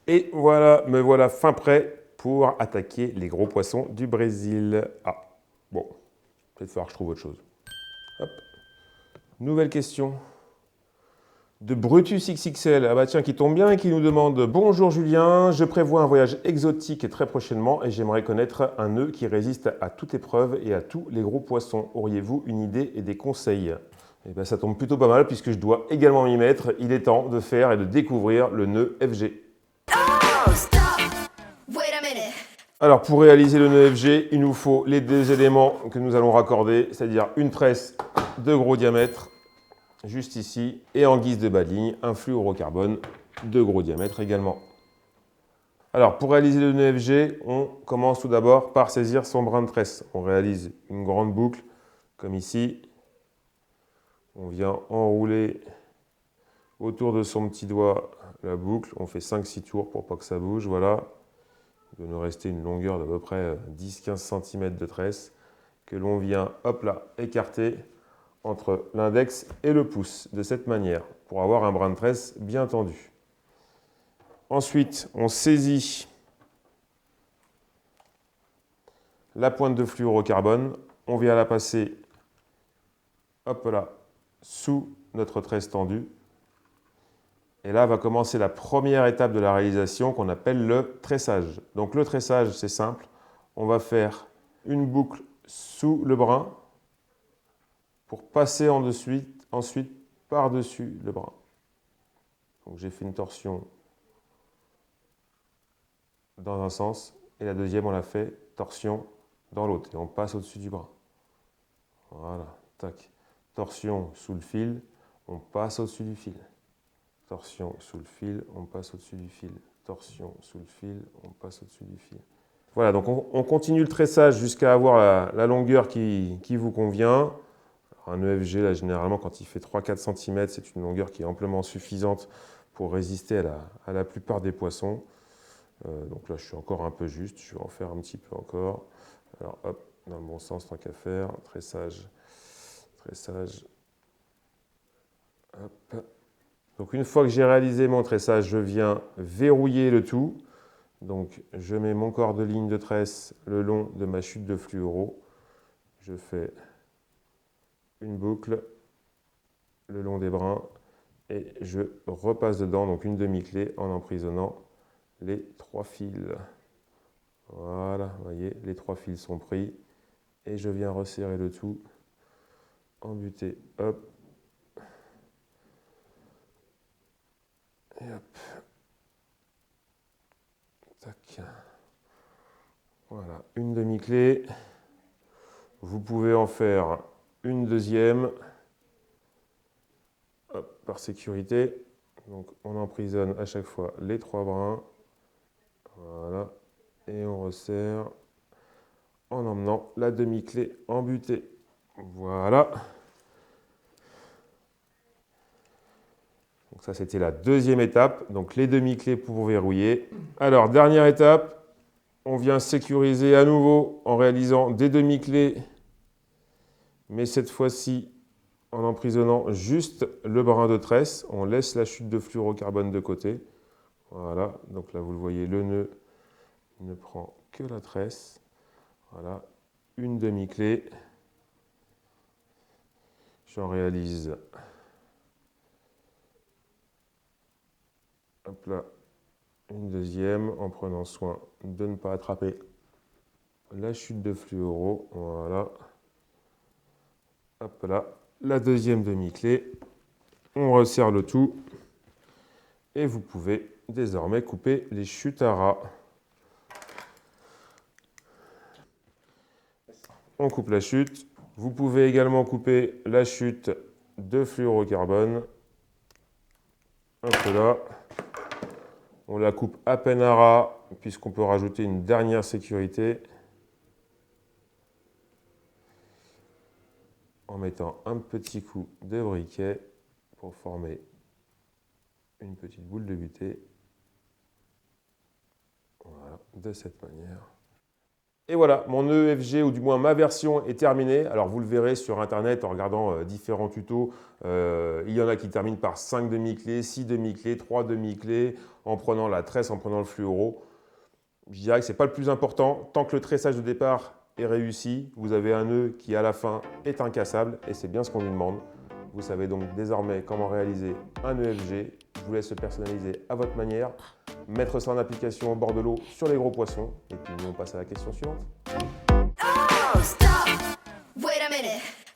Et voilà, me voilà fin prêt pour attaquer les gros poissons du Brésil. Ah, bon, peut-être falloir que je trouve autre chose. Hop. Nouvelle question. De Brutus XXL, ah bah tiens, qui tombe bien et qui nous demande: Bonjour Julien, je prévois un voyage exotique très prochainement et j'aimerais connaître un nœud qui résiste à toute épreuve et à tous les gros poissons. Auriez-vous une idée et des conseils? Eh ben, ça tombe plutôt pas mal puisque je dois également m'y mettre. Il est temps de faire et de découvrir le nœud FG. Alors pour réaliser le nœud FG, il nous faut les deux éléments que nous allons raccorder, c'est-à-dire une tresse de gros diamètre, juste ici, et en guise de bas de ligne, un fluorocarbone de gros diamètre également. Alors pour réaliser le nœud FG, on commence tout d'abord par saisir son brin de tresse. On réalise une grande boucle, comme ici. On vient enrouler autour de son petit doigt la boucle. On fait 5-6 tours pour pas que ça bouge, voilà. Il doit nous rester une longueur d'à peu près 10-15 cm de tresse que l'on vient, hop là, écarter entre l'index et le pouce, de cette manière, pour avoir un brin de tresse bien tendu. Ensuite, on saisit la pointe de fluorocarbone, on vient la passer, hop là, sous notre tresse tendue. Et là va commencer la première étape de la réalisation qu'on appelle le tressage. Donc le tressage, c'est simple, on va faire une boucle sous le brin pour passer ensuite par-dessus le brin. Donc j'ai fait une torsion dans un sens et la deuxième on l'a fait torsion dans l'autre et on passe au-dessus du brin. Voilà, tac. Torsion sous le fil, on passe au-dessus du fil. Torsion sous le fil, on passe au-dessus du fil. Torsion sous le fil, on passe au-dessus du fil. Voilà, donc on continue le tressage jusqu'à avoir la longueur qui vous convient. Alors un EFG, là, généralement, quand il fait 3-4 cm, c'est une longueur qui est amplement suffisante pour résister à la plupart des poissons. Donc là, je suis encore un peu juste, je vais en faire un petit peu encore. Alors hop, dans le bon sens, tant qu'à faire, tressage, tressage. Hop. Donc une fois que j'ai réalisé mon tressage, je viens verrouiller le tout. Donc je mets mon corps de ligne de tresse le long de ma chute de fluoro. Je fais une boucle le long des brins et je repasse dedans, donc une demi-clé en emprisonnant les 3 fils. Voilà, vous voyez, les 3 fils sont pris et je viens resserrer le tout, embuter, hop, et hop. Tac. Voilà, une demi-clé. Vous pouvez en faire une deuxième, hop, par sécurité. Donc on emprisonne à chaque fois les 3 brins. Voilà, et on resserre en emmenant la demi-clé embutée. Voilà. Donc ça, c'était la deuxième étape. Donc les demi-clés pour verrouiller. Alors, dernière étape, on vient sécuriser à nouveau en réalisant des demi-clés, mais cette fois-ci en emprisonnant juste le brin de tresse. On laisse la chute de fluorocarbone de côté. Voilà, donc là, vous le voyez, le nœud ne prend que la tresse. Voilà, une demi-clé. J'en réalise, hop là, une deuxième en prenant soin de ne pas attraper la chute de fluoro. Voilà, hop là, la deuxième demi-clé. On resserre le tout et vous pouvez désormais couper les chutes à ras. On coupe la chute. Vous pouvez également couper la chute de fluorocarbone. Un peu là. On la coupe à peine à ras, puisqu'on peut rajouter une dernière sécurité en mettant un petit coup de briquet pour former une petite boule de butée. Voilà, de cette manière. Et voilà, mon EFG, ou du moins ma version, est terminée. Alors vous le verrez sur internet en regardant différents tutos. Il y en a qui terminent par 5 demi-clés, 6 demi-clés, 3 demi-clés, en prenant la tresse, en prenant le fluoro. Je dirais que ce n'est pas le plus important. Tant que le tressage de départ est réussi, vous avez un nœud qui à la fin est incassable et c'est bien ce qu'on lui demande. Vous savez donc désormais comment réaliser un EFG. Je vous laisse le personnaliser à votre manière, mettre ça en application au bord de l'eau sur les gros poissons. Et puis nous on passe à la question suivante. Oh, stop! Wait a minute.